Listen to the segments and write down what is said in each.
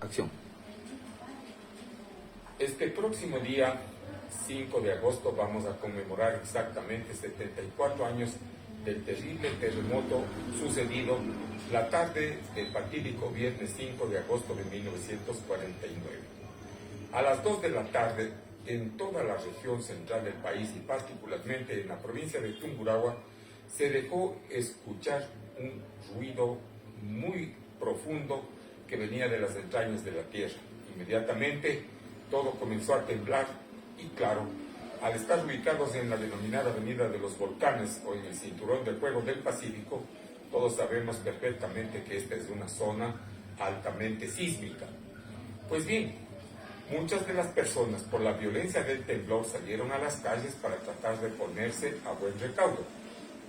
Acción. Este próximo día, 5 de agosto, vamos a conmemorar exactamente 74 años del terrible terremoto sucedido la tarde del fatídico viernes 5 de agosto de 1949. A las 2 de la tarde, en toda la región central del país y particularmente en la provincia de Tungurahua, se dejó escuchar un ruido muy profundo que venía de las entrañas de la tierra. Inmediatamente todo comenzó a temblar y claro, al estar ubicados en la denominada Avenida de los Volcanes o en el Cinturón del Fuego del Pacífico, todos sabemos perfectamente que esta es una zona altamente sísmica. Pues bien, muchas de las personas por la violencia del temblor salieron a las calles para tratar de ponerse a buen recaudo.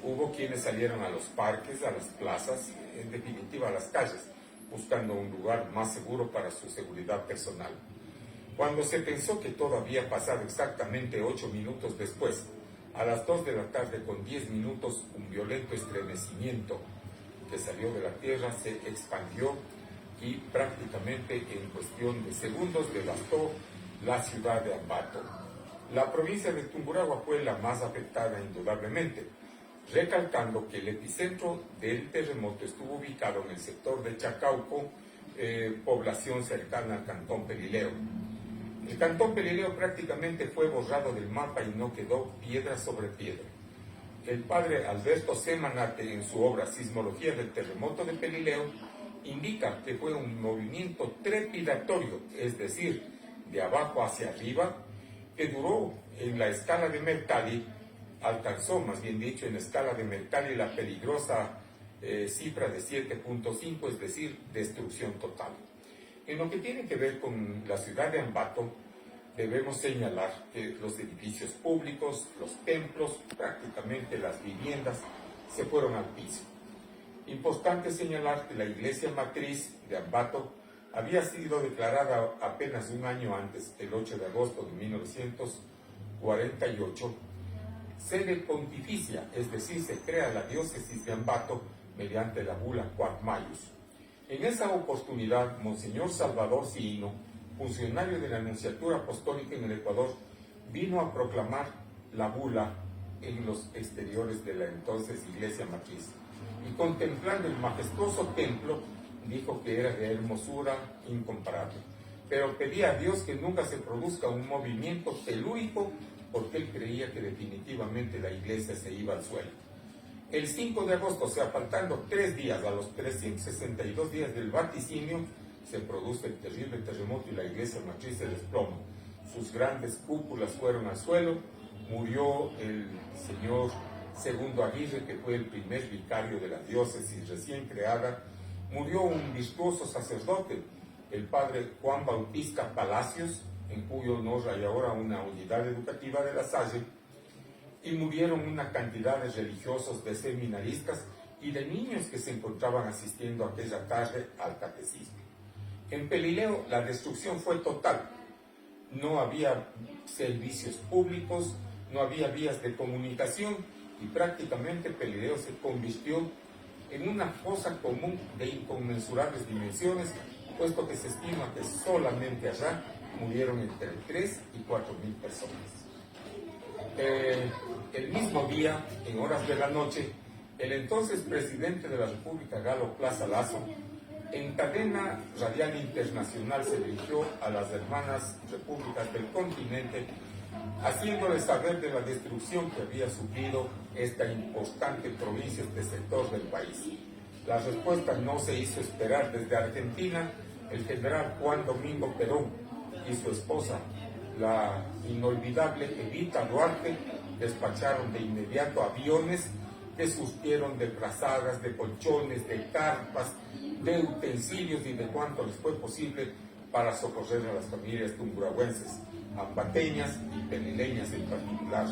Hubo quienes salieron a los parques, a las plazas, en definitiva a las calles, buscando un lugar más seguro para su seguridad personal. Cuando se pensó que todo había pasado exactamente 8 minutos después, a las 2 de la tarde con 10 minutos, un violento estremecimiento que salió de la tierra se expandió y prácticamente en cuestión de segundos devastó la ciudad de Ambato. La provincia de Tungurahua fue la más afectada indudablemente, recalcando que el epicentro del terremoto estuvo ubicado en el sector de Chacauco, población cercana al cantón Pelileo. El cantón Pelileo prácticamente fue borrado del mapa y no quedó piedra sobre piedra. El padre Alberto Semanate, en su obra Sismología del terremoto de Pelileo, indica que fue un movimiento trepidatorio, es decir, de abajo hacia arriba, que duró en la escala de Mercalli, alcanzó, más bien dicho, en la escala de Mercalli la peligrosa cifra de 7.5, es decir, destrucción total. En lo que tiene que ver con la ciudad de Ambato, debemos señalar que los edificios públicos, los templos, prácticamente las viviendas, se fueron al piso. Importante señalar que la iglesia matriz de Ambato había sido declarada apenas un año antes, el 8 de agosto de 1948, sede pontificia, es decir, se crea la diócesis de Ambato mediante la bula Quod Maius. En esa oportunidad, Monseñor Salvador Ciino, funcionario de la Nunciatura Apostólica en el Ecuador, vino a proclamar la bula en los exteriores de la entonces Iglesia Matriz. Y contemplando el majestuoso templo, dijo que era de hermosura incomparable. Pero pedía a Dios que nunca se produzca un movimiento telúrico, porque él creía que definitivamente la iglesia se iba al suelo. El 5 de agosto, o sea, faltando 3 días a los 362 días del vaticinio, se produce el terrible terremoto y la iglesia matriz se desploma. Sus grandes cúpulas fueron al suelo, murió el señor Segundo Aguirre, que fue el primer vicario de la diócesis recién creada, murió un virtuoso sacerdote, el padre Juan Bautista Palacios, en cuyo honor hay ahora una unidad educativa de La Salle, y murieron una cantidad de religiosos, de seminaristas y de niños que se encontraban asistiendo aquella tarde al catecismo. En Pelileo la destrucción fue total. No había servicios públicos, no había vías de comunicación y prácticamente Pelileo se convirtió en una fosa común de inconmensurables dimensiones, puesto que se estima que solamente allá murieron entre 3 y 4 mil personas. El mismo día, en horas de la noche, el entonces presidente de la República, Galo Plaza Lazo, en cadena radial internacional se dirigió a las hermanas repúblicas del continente, haciéndoles saber de la destrucción que había sufrido esta importante provincia, este sector del país. La respuesta no se hizo esperar. Desde Argentina, el general Juan Domingo Perón y su esposa, la inolvidable Evita Duarte, despacharon de inmediato aviones que surtieron de frazadas, de colchones, de carpas, de utensilios y de cuanto les fue posible para socorrer a las familias tungurahuenses, ambateñas y pelileñas en particular.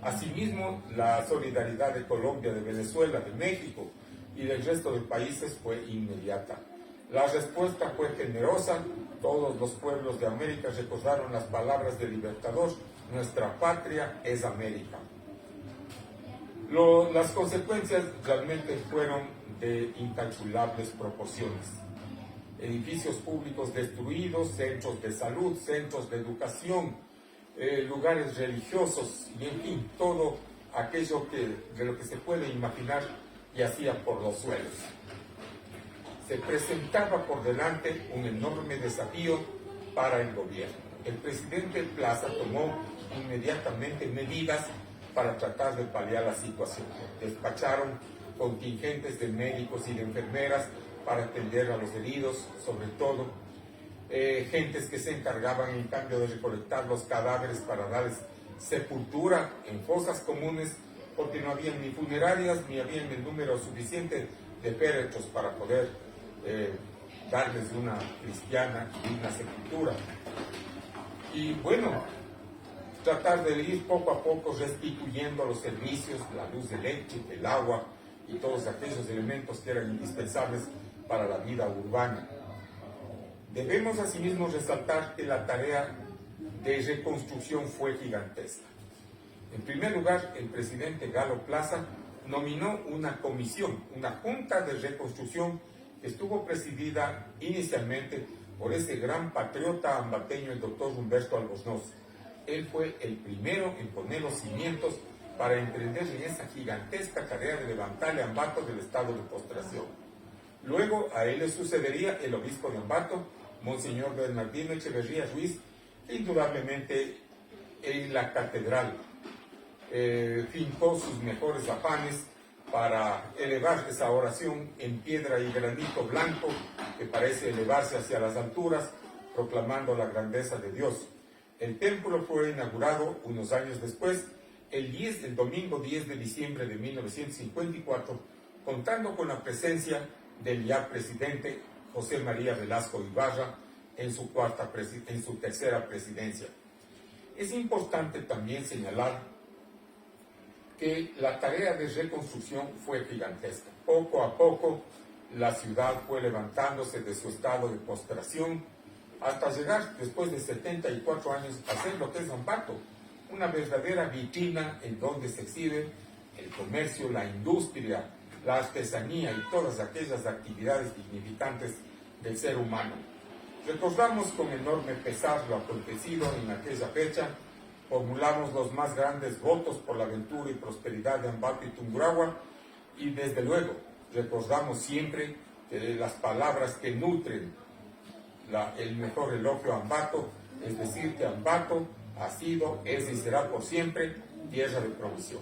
Asimismo, la solidaridad de Colombia, de Venezuela, de México y del resto de países fue inmediata. La respuesta fue generosa. Todos los pueblos de América recordaron las palabras del Libertador: nuestra patria es América. Las consecuencias realmente fueron de incalculables proporciones. edificios públicos destruidos, centros de salud, centros de educación, lugares religiosos y en fin, todo aquello de lo que se puede imaginar yacía por los suelos. Se presentaba por delante un enorme desafío para el gobierno. El presidente Plaza tomó inmediatamente medidas para tratar de paliar la situación. Despacharon contingentes de médicos y de enfermeras para atender a los heridos, sobre todo gentes que se encargaban en cambio de recolectar los cadáveres para darles sepultura en fosas comunes, porque no había ni funerarias ni había el número suficiente de féretros para poder darles una cristiana y digna sepultura. Y bueno, tratar de ir poco a poco restituyendo los servicios, la luz eléctrica, el agua y todos aquellos elementos que eran indispensables para la vida urbana. Debemos asimismo resaltar que la tarea de reconstrucción fue gigantesca. En primer lugar, el presidente Galo Plaza nominó una comisión, una junta de reconstrucción que estuvo presidida inicialmente por ese gran patriota ambateño, el doctor Humberto Albornoz. Él fue el primero en poner los cimientos para emprender en esa gigantesca tarea de levantarle a Ambato del estado de postración. Luego a él le sucedería el obispo de Ambato, Monseñor Bernardino Echeverría Ruiz, que indudablemente en la catedral fincó sus mejores afanes para elevar esa oración en piedra y granito blanco que parece elevarse hacia las alturas, proclamando la grandeza de Dios. El templo fue inaugurado unos años después, el domingo 10 de diciembre de 1954, contando con la presencia del ya presidente José María Velasco Ibarra en su tercera presidencia. Es importante también señalar que la tarea de reconstrucción fue gigantesca. Poco a poco la ciudad fue levantándose de su estado de postración hasta llegar, después de 74 años, a ser lo que es Ambato, una verdadera vitrina en donde se exhibe el comercio, la industria, la artesanía y todas aquellas actividades dignificantes del ser humano. Recordamos con enorme pesar lo acontecido en aquella fecha, formulamos los más grandes votos por la aventura y prosperidad de Ambato y Tungurahua y desde luego recordamos siempre las palabras que nutren el mejor elogio a Ambato, es decir, que Ambato ha sido, es y será por siempre tierra de provisión.